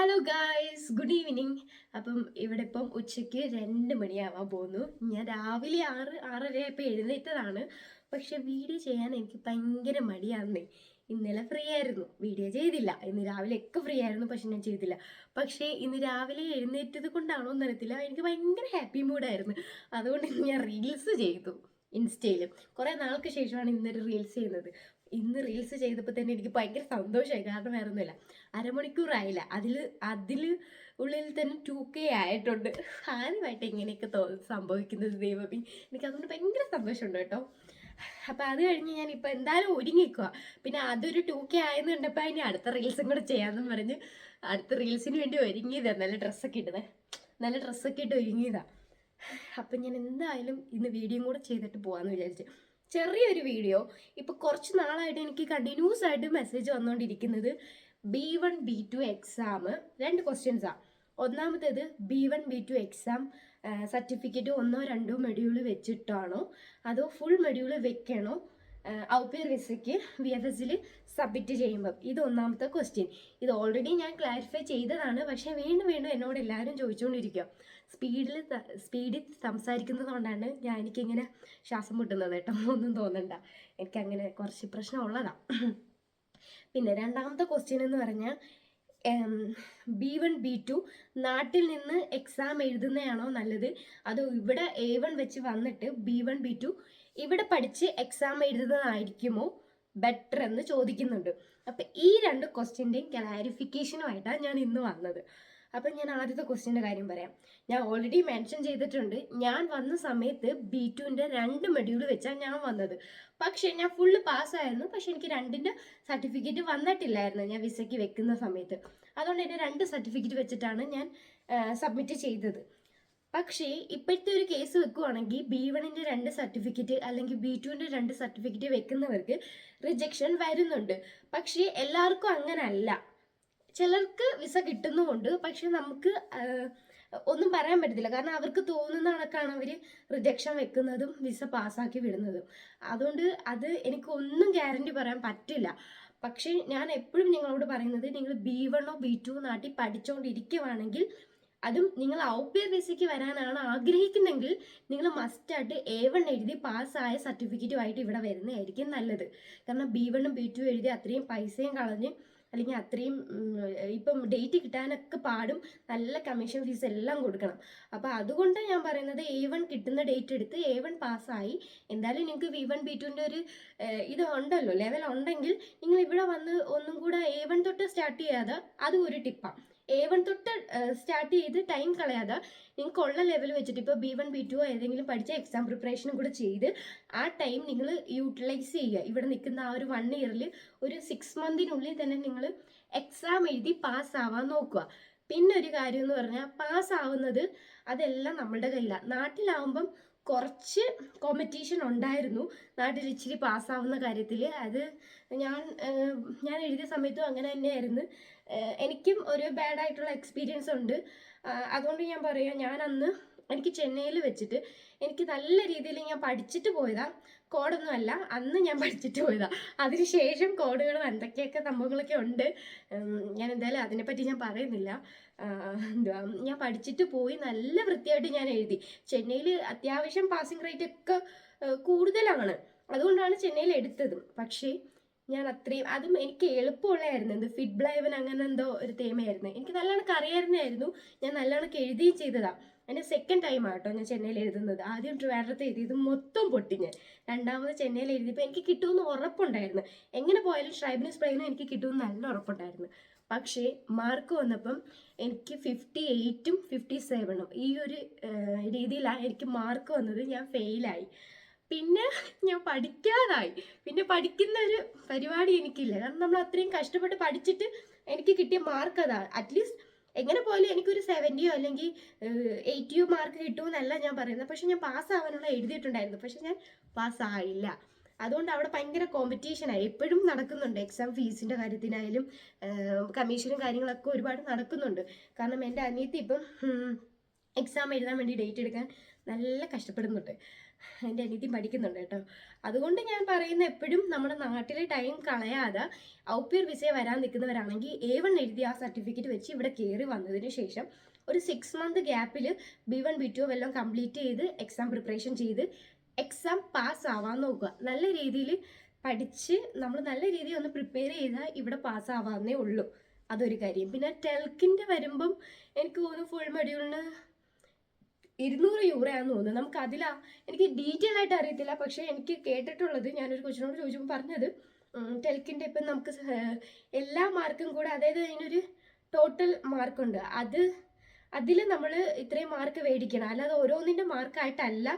Hello guys, good evening. അപ്പം ഇവിടെ ഇപ്പം ഉച്ചയ്ക്ക് 2 മണിയാവാൻ പോകുന്നു. ഞാൻ രാവിലെ 6:30 എഴുന്നേറ്റതാണ്. പക്ഷെ വീഡിയോ ചെയ്യാൻ എനിക്ക് ഭയങ്കര മടിയാന്നേ. ഇന്നലെ ഫ്രീ ആയിരുന്നു, വീഡിയോ ചെയ്തില്ല. ഇന്ന് രാവിലെയൊക്കെ ഫ്രീ ആയിരുന്നു, പക്ഷെ ഞാൻ ചെയ്തില്ല. പക്ഷേ ഇന്ന് രാവിലെ എഴുന്നേറ്റത് കൊണ്ടാണോ എന്നറിയത്തില്ല, എനിക്ക് ഭയങ്കര ഹാപ്പി മൂഡായിരുന്നു. അതുകൊണ്ട് ഞാൻ റീൽസ് ചെയ്തു ഇൻസ്റ്റയിലും. കുറേ നാൾക്ക് ശേഷമാണ് ഇന്നൊരു റീൽസ് ചെയ്യുന്നത്. ഇന്ന് റീൽസ് ചെയ്തപ്പോൾ തന്നെ എനിക്ക് ഭയങ്കര സന്തോഷമായി. കാരണം വേറെ ഒന്നുമില്ല, അരമണിക്കൂറായില്ല, അതിൽ ഉള്ളിൽ തന്നെ 2K ആയിട്ടുണ്ട്. ആദ്യമായിട്ട് ഇങ്ങനെയൊക്കെ സംഭവിക്കുന്നത് ദൈവമേ. എനിക്കതുകൊണ്ട് ഭയങ്കര സന്തോഷമുണ്ട് കേട്ടോ. അപ്പം അത് കഴിഞ്ഞ് ഞാൻ ഇപ്പം എന്തായാലും ഒരുങ്ങിക്കുക. പിന്നെ അതൊരു 2K ആയെന്ന് കണ്ടപ്പോൾ ഇനി അടുത്ത റീൽസും കൂടെ ചെയ്യാമെന്ന് പറഞ്ഞ് അടുത്ത റീൽസിന് വേണ്ടി ഒരുങ്ങിയതാണ്. നല്ല ഡ്രസ്സൊക്കെ ഇട്ട് ഒരുങ്ങിയതാണ്. അപ്പം ഞാൻ എന്തായാലും ഇന്ന് വീഡിയോ കൂടെ ചെയ്തിട്ട് പോകാമെന്ന് വിചാരിച്ചു. ചെറിയൊരു വീഡിയോ. ഇപ്പം കുറച്ച് നാളായിട്ട് എനിക്ക് കണ്ടിന്യൂസ് ആയിട്ട് മെസ്സേജ് വന്നുകൊണ്ടിരിക്കുന്നത് B1 B2 എക്സാം 2 ക്വസ്റ്റ്യൻസാണ്. ഒന്നാമത്തേത് B1 B2 exam certificate 1-2 module വെച്ചിട്ടാണോ അതോ ഫുൾ മൊഡ്യൂള് വെക്കണോ ഔപിയർ വിസയ്ക്ക് VFSൽ സബ്മിറ്റ് ചെയ്യുമ്പം. ഇത് ഒന്നാമത്തെ ക്വസ്റ്റ്യൻ. ഇത് ഓൾറെഡി ഞാൻ ക്ലാരിഫൈ ചെയ്തതാണ്, പക്ഷേ വീണ്ടും എന്നോട് എല്ലാവരും ചോദിച്ചുകൊണ്ടിരിക്കുക. സ്പീഡിൽ സംസാരിക്കുന്നത് കൊണ്ടാണ് എനിക്കിങ്ങനെ ശ്വാസം മുട്ടുന്നത് കേട്ടോ. ഒന്നും തോന്നണ്ട, എനിക്കങ്ങനെ കുറച്ച് പ്രശ്നമുള്ളതാണ്. പിന്നെ രണ്ടാമത്തെ ക്വസ്റ്റ്യൻ എന്ന് പറഞ്ഞാൽ B1 B2 നാട്ടിൽ നിന്ന് എക്സാം എഴുതുന്നതാണോ നല്ലത് അതോ ഇവിടെ A1 വെച്ച് വന്നിട്ട് B1 B2 ഇവിടെ പഠിച്ച് എക്സാം എഴുതുന്നതായിരിക്കുമോ ബെറ്റർ എന്ന് ചോദിക്കുന്നുണ്ട്. അപ്പം ഈ 2 ക്വസ്റ്റ്യൻ്റെയും ക്ലാരിഫിക്കേഷനുമായിട്ടാണ് ഞാൻ ഇന്ന് വന്നത്. അപ്പം ഞാൻ ആദ്യത്തെ ക്വസ്റ്റ്യൻ്റെ കാര്യം പറയാം. ഞാൻ ഓൾറെഡി മെൻഷൻ ചെയ്തിട്ടുണ്ട്, ഞാൻ വന്ന സമയത്ത് B2ൻ്റെ 2 മൊഡ്യൂൾ വെച്ചാണ് ഞാൻ വന്നത്. പക്ഷേ ഞാൻ ഫുള്ള് പാസ്സായിരുന്നു, പക്ഷെ എനിക്ക് 2ൻ്റെ സർട്ടിഫിക്കറ്റ് വന്നിട്ടില്ലായിരുന്നു ഞാൻ വിസയ്ക്ക് വെക്കുന്ന സമയത്ത്. അതുകൊണ്ട് എൻ്റെ 2 സർട്ടിഫിക്കറ്റ് വെച്ചിട്ടാണ് ഞാൻ സബ്മിറ്റ് ചെയ്തത്. പക്ഷേ ഇപ്പോഴത്തെ ഒരു കേസ് വെക്കുവാണെങ്കിൽ B1ൻ്റെ 2 സർട്ടിഫിക്കറ്റ് അല്ലെങ്കിൽ B2ൻ്റെ 2 സർട്ടിഫിക്കറ്റ് വെക്കുന്നവർക്ക് റിജക്ഷൻ വരുന്നുണ്ട്. പക്ഷേ എല്ലാവർക്കും അങ്ങനല്ല. ചിലർക്ക് വിസ കിട്ടുന്നുമുണ്ട്, പക്ഷെ നമുക്ക് ഒന്നും പറയാൻ പറ്റത്തില്ല. കാരണം അവർക്ക് തോന്നുന്ന കണക്കാണ് അവർ റിജക്ഷൻ വെക്കുന്നതും വിസ പാസ്സാക്കി വിടുന്നതും. അതുകൊണ്ട് അത് എനിക്കൊന്നും ഗ്യാരണ്ടി പറയാൻ പറ്റില്ല. പക്ഷേ ഞാൻ എപ്പോഴും നിങ്ങളോട് പറയുന്നത്, നിങ്ങൾ B1 B2 നാട്ടിൽ പഠിച്ചുകൊണ്ടിരിക്കുവാണെങ്കിൽ, അതും നിങ്ങൾ ഔപിയർ വിസയ്ക്ക് വരാനാണ് ആഗ്രഹിക്കുന്നെങ്കിൽ, നിങ്ങൾ മസ്റ്റായിട്ട് A1 എഴുതി പാസ്സായ സർട്ടിഫിക്കറ്റുമായിട്ട് ഇവിടെ വരുന്നതായിരിക്കും നല്ലത്. കാരണം B1 B2 എഴുതി അത്രയും പൈസയും കളഞ്ഞ്, അല്ലെങ്കിൽ അത്രയും ഇപ്പം ഡേറ്റ് കിട്ടാനൊക്കെ പാടും, നല്ല കമ്മീഷൻ ഫീസ് എല്ലാം കൊടുക്കണം. അപ്പോൾ അതുകൊണ്ട് ഞാൻ പറയുന്നത്, A1 കിട്ടുന്ന ഡേറ്റ് എടുത്ത് A1 പാസ്സായി എന്തായാലും നിങ്ങൾക്ക് B1 B2ൻ്റെ ഒരു ഇത് ഉണ്ടല്ലോ, ലെവൽ ഉണ്ടെങ്കിൽ നിങ്ങൾ ഇവിടെ വന്ന് ഒന്നും കൂടെ A1 തൊട്ട് സ്റ്റാർട്ട് ചെയ്യാതെ, അതും ഒരു ടിപ്പാണ്. A1 തൊട്ട് സ്റ്റാർട്ട് ചെയ്ത് ടൈം കളയാതെ നിങ്ങൾക്ക് ഉള്ള ലെവൽ വെച്ചിട്ട് ഇപ്പോൾ B1 B2 ഏതെങ്കിലും പഠിച്ച എക്സാം പ്രിപ്പറേഷനും കൂടെ ചെയ്ത് ആ ടൈം നിങ്ങൾ യൂട്ടിലൈസ് ചെയ്യുക. ഇവിടെ നിൽക്കുന്ന ആ ഒരു 1 ഇയറിൽ ഒരു 6 മന്തിനുള്ളിൽ തന്നെ നിങ്ങൾ എക്സാം എഴുതി പാസ്സാവാൻ നോക്കുക. പിന്നെ ഒരു കാര്യം എന്ന് പറഞ്ഞാൽ, പാസ്സാവുന്നത് അതെല്ലാം നമ്മളുടെ കയ്യിലാണ്. നാട്ടിലാവുമ്പം കുറച്ച് കോമ്പറ്റീഷൻ ഉണ്ടായിരുന്നു നാട്ടിൽ ഇച്ചിരി പാസ്സാവുന്ന കാര്യത്തിൽ. അത് ഞാൻ എഴുതിയ സമയത്തും അങ്ങനെ തന്നെയായിരുന്നു. എനിക്കും ഒരു ബാഡായിട്ടുള്ള എക്സ്പീരിയൻസ് ഉണ്ട്. അതുകൊണ്ട് ഞാൻ പറയാം, ഞാൻ അന്ന് എനിക്ക് ചെന്നൈയിൽ വെച്ചിട്ട് എനിക്ക് നല്ല രീതിയിൽ ഞാൻ പഠിച്ചിട്ട് പോയതാണ്. കോഡൊന്നും അല്ല, അന്ന് ഞാൻ പഠിച്ചിട്ട് പോയതാണ്. അതിനുശേഷം കോഡുകളും എന്തൊക്കെയൊക്കെ സംഭവങ്ങളൊക്കെ ഉണ്ട്. ഞാൻ എന്തായാലും അതിനെപ്പറ്റി ഞാൻ പറയുന്നില്ല. ഞാൻ പഠിച്ചിട്ട് പോയി നല്ല വൃത്തിയായിട്ട് ഞാൻ എഴുതി. ചെന്നൈയിൽ അത്യാവശ്യം പാസിംഗ് റേറ്റ് ഒക്കെ കൂടുതലാണ്, അതുകൊണ്ടാണ് ചെന്നൈയിൽ എടുത്തത്. പക്ഷേ ഞാൻ അത്രയും, അതും എനിക്ക് എളുപ്പമുള്ളതായിരുന്നു. എന്ത് ഫിറ്റ്ബ്ലൈവൻ അങ്ങനെ എന്തോ ഒരു തേമയായിരുന്നു, എനിക്ക് നല്ലോണം അറിയാമായിരുന്നു. ഞാൻ നല്ലോണം എഴുതുകയും ചെയ്തതാണ്. എൻ്റെ സെക്കൻഡ് ടൈം ആട്ടോ ഞാൻ ചെന്നൈയിൽ എഴുതുന്നത്. ആദ്യം ട്രിവാൻഡ്രത്ത് എഴുതിയത് മൊത്തം പൊട്ടി ഞാൻ. രണ്ടാമത് ചെന്നൈയിൽ എഴുതിയപ്പോൾ എനിക്ക് കിട്ടുമെന്ന് ഉറപ്പുണ്ടായിരുന്നു. എങ്ങനെ പോയാലും ട്രൈബിനസ് പ്ലെയിനും എനിക്ക് കിട്ടുമെന്ന് നല്ല ഉറപ്പുണ്ടായിരുന്നു. പക്ഷേ മാർക്ക് വന്നപ്പം എനിക്ക് 58ഉം 57ഉം ഈ ഒരു രീതിയിലാണ് എനിക്ക് മാർക്ക് വന്നത്. ഞാൻ ഫെയിലായി. പിന്നെ ഞാൻ പഠിക്കാതായി. പിന്നെ പഠിക്കുന്ന ഒരു പരിപാടി എനിക്കില്ല. കാരണം നമ്മൾ അത്രയും കഷ്ടപ്പെട്ട് പഠിച്ചിട്ട് എനിക്ക് കിട്ടിയ മാർക്ക് അതാണ്. അറ്റ്ലീസ്റ്റ് എങ്ങനെ പോയാലും എനിക്കൊരു 70യോ അല്ലെങ്കിൽ 80യോ മാർക്ക് കിട്ടുമെന്നല്ല ഞാൻ പറയുന്നത്. പക്ഷെ ഞാൻ പാസ്സാവാനുള്ള എഴുതിയിട്ടുണ്ടായിരുന്നു, പക്ഷെ ഞാൻ പാസ്സായില്ല. അതുകൊണ്ട് അവിടെ ഭയങ്കര കോമ്പറ്റീഷനായി. എപ്പോഴും നടക്കുന്നുണ്ട് എക്സാം ഫീസിൻ്റെ കാര്യത്തിനായാലും കമ്മീഷനും കാര്യങ്ങളൊക്കെ ഒരുപാട് നടക്കുന്നുണ്ട്. കാരണം എൻ്റെ അനിയത്തി ഇപ്പം എക്സാം എഴുതാൻ വേണ്ടി ഡേറ്റ് എടുക്കാൻ നല്ല കഷ്ടപ്പെടുന്നുണ്ട്. എൻ്റെ അനിയത്തി പഠിക്കുന്നുണ്ട് കേട്ടോ. അതുകൊണ്ട് ഞാൻ പറയുന്ന എപ്പോഴും നമ്മുടെ നാട്ടിലെ ടൈം കളയാതെ ഔപ്പിയർ വിസയെ വരാൻ നിൽക്കുന്നവരാണെങ്കിൽ A1 എഴുതി ആ സർട്ടിഫിക്കറ്റ് വെച്ച് ഇവിടെ കയറി വന്നതിന് ശേഷം ഒരു 6 മന്ത് ഗ്യാപ്പിൽ B1 B2 എല്ലാം കംപ്ലീറ്റ് ചെയ്ത് എക്സാം പ്രിപ്പറേഷൻ ചെയ്ത് എക്സാം പാസ് ആവാൻ നോക്കുക. നല്ല രീതിയിൽ പഠിച്ച് നമ്മൾ നല്ല രീതിയിൽ ഒന്ന് പ്രിപ്പയർ ചെയ്താൽ ഇവിടെ പാസ്സാവാന്നേ ഉള്ളൂ. അതൊരു കാര്യം. പിന്നെ ടെൽക്കിൻ്റെ വരുമ്പം എനിക്ക് തോന്നുന്നു ഫുൾ മൊഡ്യൂളിന് 200 യൂറോയാണെന്ന് തോന്നുന്നു. നമുക്ക് എനിക്ക് ഡീറ്റെയിൽ ആയിട്ട് അറിയത്തില്ല, പക്ഷേ എനിക്ക് കേട്ടിട്ടുള്ളത്, ഞാനൊരു കൊച്ചിനോട് ചോദിച്ചപ്പോൾ പറഞ്ഞത് ടെൽക്കിൻ്റെ ഇപ്പം നമുക്ക് എല്ലാ മാർക്കും കൂടെ, അതായത് അതിനൊരു ടോട്ടൽ മാർക്കുണ്ട്, അതിൽ നമ്മൾ ഇത്രയും മാർക്ക് മേടിക്കണം, അല്ലാതെ ഓരോന്നിൻ്റെ മാർക്കായിട്ടല്ല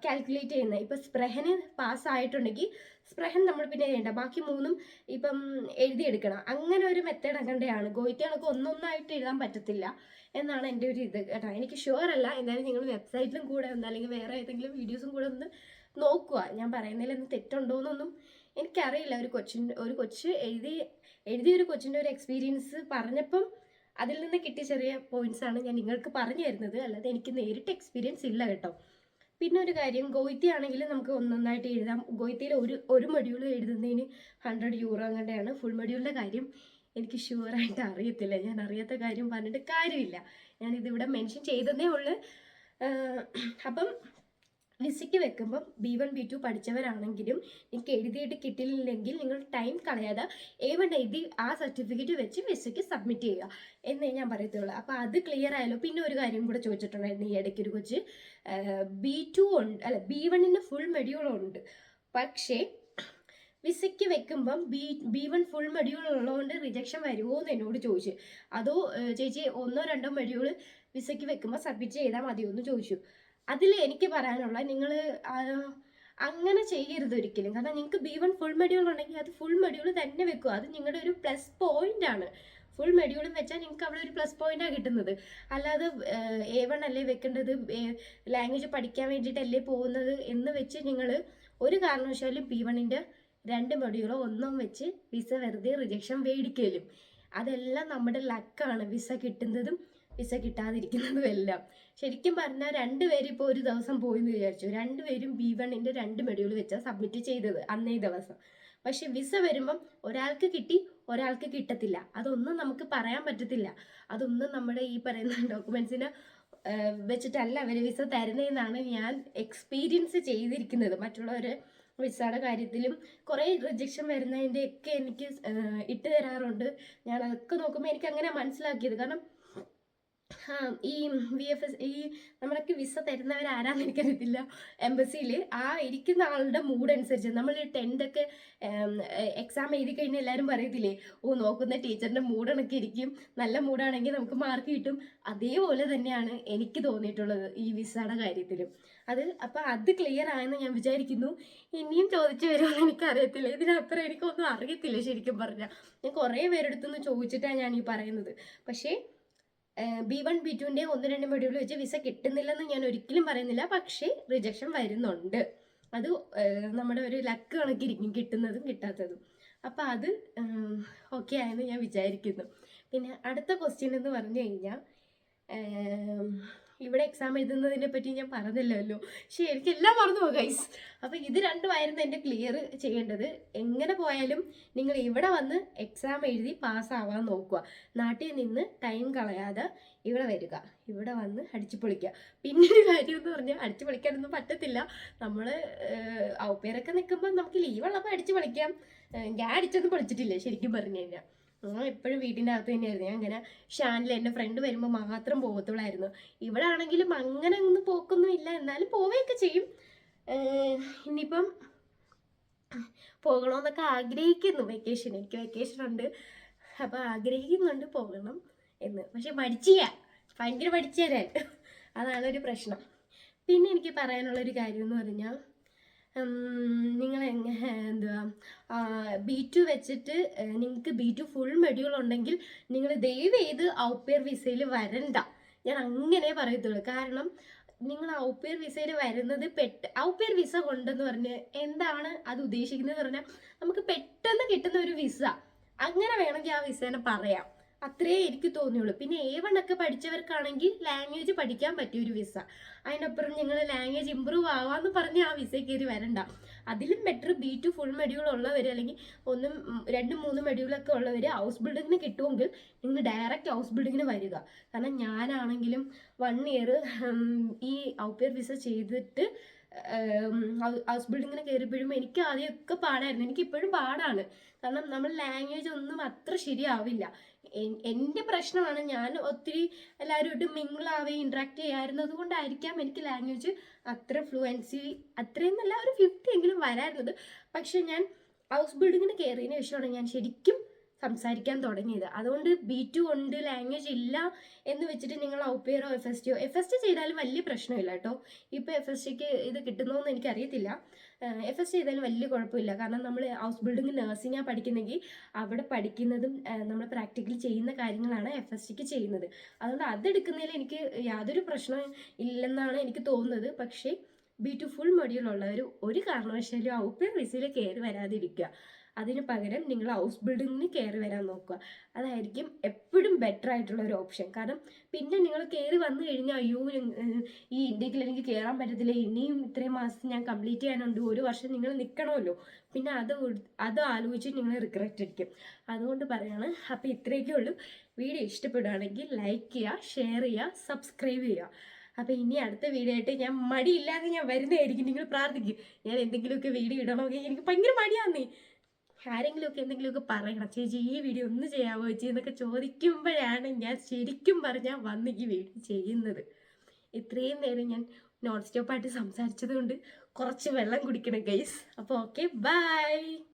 കാൽക്കുലേറ്റ് ചെയ്യുന്നത്. ഇപ്പം സ്പ്രെഹന് പാസ്സായിട്ടുണ്ടെങ്കിൽ സ്പ്രെഹൻ നമ്മൾ പിന്നെ ചെയ്യേണ്ട, ബാക്കി 3ഉം ഇപ്പം എഴുതിയെടുക്കണം. അങ്ങനെ ഒരു മെത്തേഡ് അങ്ങനെയാണ്. ഗോയിറ്റുകൾക്ക് ഒന്നൊന്നായിട്ട് എഴുതാൻ പറ്റത്തില്ല എന്നാണ് എൻ്റെ ഒരു ഇത് കേട്ടോ. എനിക്ക് ഷുവർ അല്ല, എന്തായാലും നിങ്ങൾ വെബ്സൈറ്റിലും കൂടെ ഒന്ന് അല്ലെങ്കിൽ വേറെ ഏതെങ്കിലും വീഡിയോസും കൂടെ ഒന്ന് നോക്കുക. ഞാൻ പറയുന്നതിലൊന്നും തെറ്റുണ്ടോയെന്നൊന്നും എനിക്കറിയില്ല. ഒരു കൊച്ച് എഴുതിയ ഒരു കൊച്ചിൻ്റെ ഒരു എക്സ്പീരിയൻസ് പറഞ്ഞപ്പം അതിൽ നിന്ന് കിട്ടിയ ചെറിയ പോയിന്റ്സാണ് ഞാൻ നിങ്ങൾക്ക് പറഞ്ഞു തരുന്നത്, അല്ലാതെ എനിക്ക് നേരിട്ട് എക്സ്പീരിയൻസ് ഇല്ല കേട്ടോ. പിന്നെ ഒരു കാര്യം, ഗോയിത്തി ആണെങ്കിൽ നമുക്ക് ഒന്നൊന്നായിട്ട് എഴുതാം. ഗോയിത്തിയിൽ ഒരു മൊഡ്യൂൾ എഴുതുന്നതിന് 100 യൂറോ അങ്ങനെയാണ്. ഫുൾ മൊഡ്യൂളിൻ്റെ കാര്യം എനിക്ക് ഷുവറായിട്ട് അറിയത്തില്ല. ഞാൻ അറിയാത്ത കാര്യം പറഞ്ഞിട്ട് കാര്യമില്ല. ഞാനിതിവിടെ മെൻഷൻ ചെയ്തതേ ഉള്ളൂ. അപ്പം വിസയ്ക്ക് വെക്കുമ്പം B1 B2 പഠിച്ചവരാണെങ്കിലും നിങ്ങൾക്ക് എഴുതിയിട്ട് കിട്ടിയില്ലെങ്കിൽ നിങ്ങൾ ടൈം കളയാതെ A1 എഴുതി ആ സർട്ടിഫിക്കറ്റ് വെച്ച് വിസയ്ക്ക് സബ്മിറ്റ് ചെയ്യുക എന്നേ ഞാൻ പറയത്തുള്ളൂ. അപ്പോൾ അത് ക്ലിയർ ആയാലോ. പിന്നെ ഒരു കാര്യം കൂടെ ചോദിച്ചിട്ടുണ്ടായിരുന്നു ഈ ഇടയ്ക്ക് ഒരു കൊച്ച്, B2 ഉണ്ട്, അല്ല B1 ഫുൾ മൊഡ്യൂളുണ്ട്, പക്ഷേ വിസയ്ക്ക് വെക്കുമ്പം B1 ഫുൾ മൊഡ്യൂൾ ഉള്ളതുകൊണ്ട് റിജക്ഷൻ വരുമോ എന്ന് എന്നോട് ചോദിച്ചു. അതോ ചേച്ചി 1-2 മൊഡ്യൂൾ വിസയ്ക്ക് വെക്കുമ്പോൾ സബ്മിറ്റ് ചെയ്താൽ മതിയോ എന്ന് ചോദിച്ചു. അതിൽ എനിക്ക് പറയാനുള്ള, നിങ്ങൾ അങ്ങനെ ചെയ്യരുത് ഒരിക്കലും. കാരണം നിങ്ങൾക്ക് B1 ഫുൾ മൊഡ്യൂൾ ഉണ്ടെങ്കിൽ അത് ഫുൾ മൊഡ്യൂൾ തന്നെ വെക്കുക. അത് നിങ്ങളുടെ ഒരു പ്ലസ് പോയിന്റ് ആണ്. ഫുൾ മൊഡ്യൂളും വെച്ചാൽ നിങ്ങൾക്ക് അവിടെ ഒരു പ്ലസ് പോയിന്റാണ് കിട്ടുന്നത്. അല്ലാതെ A1 അല്ലേ വെക്കേണ്ടത്, ലാംഗ്വേജ് പഠിക്കാൻ വേണ്ടിയിട്ടല്ലേ പോകുന്നത് എന്ന് വെച്ച് നിങ്ങൾ ഒരു കാരണവശാലും B1ൻ്റെ 2 മൊഡ്യൂളോ ഒന്നും വെച്ച് വിസ വെറുതെ റിജക്ഷൻ മേടിക്കലും. അതെല്ലാം നമ്മുടെ ലക്കാണ്, വിസ കിട്ടുന്നതും വിസ കിട്ടാതിരിക്കുന്നതും എല്ലാം. ശരിക്കും പറഞ്ഞാൽ 2 പേര് ഇപ്പോൾ ഒരു ദിവസം പോയെന്ന് വിചാരിച്ചു, 2 പേരും B1ൻ്റെ 2 മൊഡ്യൂൾ വെച്ചാൽ സബ്മിറ്റ് ചെയ്തത് അന്നേ ദിവസം. പക്ഷെ വിസ വരുമ്പം ഒരാൾക്ക് കിട്ടി, ഒരാൾക്ക് കിട്ടത്തില്ല. അതൊന്നും നമുക്ക് പറയാൻ പറ്റത്തില്ല. അതൊന്നും നമ്മുടെ ഈ പറയുന്ന ഡോക്യുമെൻസിനെ വെച്ചിട്ടല്ല അവർ വിസ തരുന്നതെന്നാണ് ഞാൻ എക്സ്പീരിയൻസ് ചെയ്തിരിക്കുന്നത്. മറ്റുള്ളവരെ വിസയുടെ കാര്യത്തിലും കുറേ റിജക്ഷൻ വരുന്നതിൻ്റെയൊക്കെ എനിക്ക് ഇട്ട് തരാറുണ്ട്. ഞാൻ അതൊക്കെ നോക്കുമ്പോൾ എനിക്ക് അങ്ങനെ മനസ്സിലാക്കിയത്. കാരണം ഈ VFS നമ്മളൊക്കെ വിസ തരുന്നവരാരാന്ന് എനിക്കറിയത്തില്ല. എംബസിയിൽ ആ ഇരിക്കുന്ന ആളുടെ മൂഡ് അനുസരിച്ച്, നമ്മൾ 10th എക്സാം എഴുതി കഴിഞ്ഞാൽ എല്ലാവരും പറയത്തില്ലേ, നോക്കുന്ന ടീച്ചറിൻ്റെ മൂഡണൊക്കെ ഇരിക്കും, നല്ല മൂഡാണെങ്കിൽ നമുക്ക് മാർക്ക് കിട്ടും. അതേപോലെ തന്നെയാണ് എനിക്ക് തോന്നിയിട്ടുള്ളത് ഈ വിസയുടെ കാര്യത്തിലും. അപ്പം അത് ക്ലിയർ ആയെന്ന് ഞാൻ വിചാരിക്കുന്നു. ഇനിയും ചോദിച്ചു വരുമെന്ന് എനിക്കറിയത്തില്ല. ഇതിനപ്പുറം എനിക്കൊന്നും അറിയത്തില്ല ശരിക്കും പറഞ്ഞാൽ. ഞാൻ കുറേ പേരെടുത്തൊന്ന് ചോദിച്ചിട്ടാണ് ഞാൻ ഈ പറയുന്നത്. പക്ഷേ B1 B2ൻ്റെ 1-2 മൊഡ്യൂൾ വെച്ച് വിസ കിട്ടുന്നില്ലെന്ന് ഞാൻ ഒരിക്കലും പറയുന്നില്ല. പക്ഷേ റിജക്ഷൻ വരുന്നുണ്ട്. അത് നമ്മുടെ ഒരു ലക്ക് കണക്കിരിക്കും, കിട്ടുന്നതും കിട്ടാത്തതും. അപ്പം അത് ഓക്കെ ആയെന്ന് ഞാൻ വിചാരിക്കുന്നു. പിന്നെ അടുത്ത ക്വസ്റ്റ്യൻ എന്ന് പറഞ്ഞു കഴിഞ്ഞാൽ, ഇവിടെ എക്സാം എഴുതുന്നതിനെ പറ്റി ഞാൻ പറഞ്ഞില്ലല്ലോ. പക്ഷേ എനിക്കെല്ലാം മറന്നു പോകും ഗൈസ്. അപ്പോൾ ഇത് രണ്ടുമായിരുന്നു എൻ്റെ ക്ലിയർ ചെയ്യേണ്ടത്. എങ്ങനെ പോയാലും നിങ്ങൾ ഇവിടെ വന്ന് എക്സാം എഴുതി പാസ്സാവാൻ നോക്കുക. നാട്ടിൽ നിന്ന് ടൈം കളയാതെ ഇവിടെ വരിക, ഇവിടെ വന്ന് അടിച്ചു പൊളിക്കുക. പിന്നൊരു കാര്യം എന്ന് പറഞ്ഞാൽ, അടിച്ചു പൊളിക്കാനൊന്നും പറ്റത്തില്ല. നമ്മൾ ഔപ്പേരൊക്കെ നിൽക്കുമ്പോൾ നമുക്ക് ലീവുള്ളപ്പോൾ അടിച്ചു പൊളിക്കാം. ഞാൻ അടിച്ചൊന്നും പൊളിച്ചിട്ടില്ല ശരിക്കും പറഞ്ഞു കഴിഞ്ഞാൽ. എപ്പോഴും വീട്ടിൻ്റെ അകത്ത് തന്നെയായിരുന്നു. ഞാൻ അങ്ങനെ ഷാനിൽ എൻ്റെ ഫ്രണ്ട് വരുമ്പോൾ മാത്രം പോകത്തുള്ളായിരുന്നു. ഇവിടെ ആണെങ്കിലും അങ്ങനെ ഒന്നും പോക്കൊന്നും ഇല്ല, എന്നാലും പോവുകയൊക്കെ ചെയ്യും. ഇനിയിപ്പം പോകണമെന്നൊക്കെ ആഗ്രഹിക്കുന്നു. എനിക്ക് വെക്കേഷൻ ഉണ്ട്, അപ്പോൾ ആഗ്രഹിക്കുന്നുണ്ട് പോകണം എന്ന്. പക്ഷെ ഭയങ്കര പഠിച്ചു തരാൻ, അതാണൊരു പ്രശ്നം. പിന്നെ എനിക്ക് പറയാനുള്ളൊരു കാര്യം എന്ന് പറഞ്ഞാൽ, നിങ്ങൾ B2 വെച്ചിട്ട് നിങ്ങൾക്ക് B2 ഫുൾ മൊഡ്യൂൾ ഉണ്ടെങ്കിൽ നിങ്ങൾ ദയവ് ചെയ്ത് ഔപ്പേർ വിസയിൽ വരണ്ട. ഞാൻ അങ്ങനെ പറയത്തുള്ളൂ. കാരണം നിങ്ങൾ ഔപ്പേർ വിസയിൽ വരുന്നത് ഔപ്പേർ വിസ കൊണ്ടെന്ന് പറഞ്ഞ് എന്താണ് അത് ഉദ്ദേശിക്കുന്നത് പറഞ്ഞാൽ, നമുക്ക് പെട്ടെന്ന് കിട്ടുന്ന ഒരു വിസ, അങ്ങനെ വേണമെങ്കിൽ ആ വിസേനെ പറയാം. അത്രേ എനിക്ക് തോന്നിയുള്ളൂ. പിന്നെ A1 ഒക്കെ പഠിച്ചവർക്കാണെങ്കിൽ ലാംഗ്വേജ് പഠിക്കാൻ പറ്റിയൊരു വിസ. അതിനപ്പുറം ഞങ്ങൾ ലാംഗ്വേജ് ഇമ്പ്രൂവ് ആവാന്ന് പറഞ്ഞ് ആ വിസയിൽ കയറി വരണ്ട. അതിലും ബെറ്റർ B2 ഫുൾ മെഡ്യൂൾ ഉള്ളവർ, അല്ലെങ്കിൽ 2-3 മെഡ്യൂളൊക്കെ ഉള്ളവർ ഹൗസ് ബിൽഡിങ്ങിന് കിട്ടുമെങ്കിൽ നിങ്ങൾ ഡയറക്റ്റ് ഹൗസ് ബിൽഡിങ്ങിന് വരിക. കാരണം ഞാനാണെങ്കിലും 1 ഇയർ ഈ ഔപെയർ വിസ ചെയ്തിട്ട് ഹൗസ് ബിൽഡിങ്ങിന് കയറിയപ്പോഴും എനിക്ക് ആദ്യമൊക്കെ പാടായിരുന്നു. എനിക്കിപ്പോഴും പാടാണ്. കാരണം നമ്മൾ ലാംഗ്വേജ് ഒന്നും അത്ര ശരിയാവില്ല. എൻ്റെ പ്രശ്നമാണ്, ഞാൻ ഒത്തിരി എല്ലാവരുമായിട്ട് മിങ്കിളാവുകയും ഇൻട്രാക്ട് ചെയ്യാറുള്ളത് കൊണ്ടായിരിക്കാം എനിക്ക് ലാംഗ്വേജ് അത്ര ഫ്ലുവൻസി അത്രയും നല്ല ഒരു 50 എങ്കിലും വരാറുള്ളത്. പക്ഷെ ഞാൻ ഹൗസ് ബിൽഡിങ്ങിന് കയറിയതിന് ശേഷമാണ് ഞാൻ ശരിക്കും സംസാരിക്കാൻ തുടങ്ങിയത്. അതുകൊണ്ട് B2 ഉണ്ട്, ലാംഗ്വേജ് ഇല്ല എന്ന് വെച്ചിട്ട് നിങ്ങൾ ഔപെയറോ FST ചെയ്താലും വലിയ പ്രശ്നമില്ല കേട്ടോ. ഇപ്പോൾ FSTക്ക് ഇത് കിട്ടുന്നോന്ന് എനിക്കറിയത്തില്ല. FST ചെയ്താലും വലിയ കുഴപ്പമില്ല. കാരണം നമ്മൾ ഹൗസ് ബിൽഡിംഗ് നഴ്സിംഗാണ് പഠിക്കുന്നെങ്കിൽ അവിടെ പഠിക്കുന്നതും നമ്മൾ പ്രാക്ടിക്കലി ചെയ്യുന്ന കാര്യങ്ങളാണ് FSTക്ക് ചെയ്യുന്നത്. അതുകൊണ്ട് അതെടുക്കുന്നതിൽ എനിക്ക് യാതൊരു പ്രശ്നവും ഇല്ലെന്നാണ് എനിക്ക് തോന്നുന്നത്. പക്ഷേ B2 ഫുൾ മൊഡ്യൂൾ ഉള്ളവർ ഒരു കാരണവശാലും ഔപെയർ വിസയിൽ കയറി വരാതിരിക്കുക. അതിന് പകരം നിങ്ങൾ ഹൗസ് ബിൽഡിങ്ങിന് കയറി വരാൻ നോക്കുക. അതായിരിക്കും എപ്പോഴും ബെറ്റർ ആയിട്ടുള്ള ഒരു ഓപ്ഷൻ. കാരണം പിന്നെ നിങ്ങൾ കയറി വന്നു കഴിഞ്ഞാൽ അയ്യോ ഈ ഇന്ത്യയിൽ എനിക്ക് കയറാൻ പറ്റത്തില്ല, ഇനിയും ഇത്രയും മാസം ഞാൻ കംപ്ലീറ്റ് ചെയ്യാനുണ്ട്, 1 വർഷം നിങ്ങൾ നിൽക്കണമല്ലോ, പിന്നെ അത് ആലോചിച്ച് നിങ്ങൾ റിഗ്രറ്റ് അടിക്കും. അതുകൊണ്ട് പറയാണ്. അപ്പോൾ ഇത്രയൊക്കെ ഉള്ളൂ. വീഡിയോ ഇഷ്ടപ്പെടുകയാണെങ്കിൽ ലൈക്ക് ചെയ്യുക, ഷെയർ ചെയ്യുക, സബ്സ്ക്രൈബ് ചെയ്യുക. അപ്പോൾ ഇനി അടുത്ത വീഡിയോ ആയിട്ട് ഞാൻ മടിയില്ലാതെ ഞാൻ വരുന്നതായിരിക്കും. നിങ്ങൾ പ്രാർത്ഥിക്കും ഞാൻ എന്തെങ്കിലുമൊക്കെ വീഡിയോ ഇടണമെങ്കിൽ. എനിക്ക് ഭയങ്കര മടിയാന്നേ. ആരെങ്കിലുമൊക്കെ എന്തെങ്കിലുമൊക്കെ പറയണം, ചേച്ചി ഈ വീഡിയോ ഒന്ന് ചെയ്യാമോ ചേച്ചി എന്നൊക്കെ ചോദിക്കുമ്പോഴാണ് ഞാൻ ശരിക്കും പറഞ്ഞാൽ വന്ന് ഈ വീഡിയോ ചെയ്യുന്നത്. ഇത്രയും നേരം ഞാൻ നോൺ സ്റ്റോപ്പായിട്ട് സംസാരിച്ചത് കൊണ്ട് കുറച്ച് വെള്ളം കുടിക്കണം ഗൈസ്. അപ്പോൾ ഓക്കെ, ബൈ.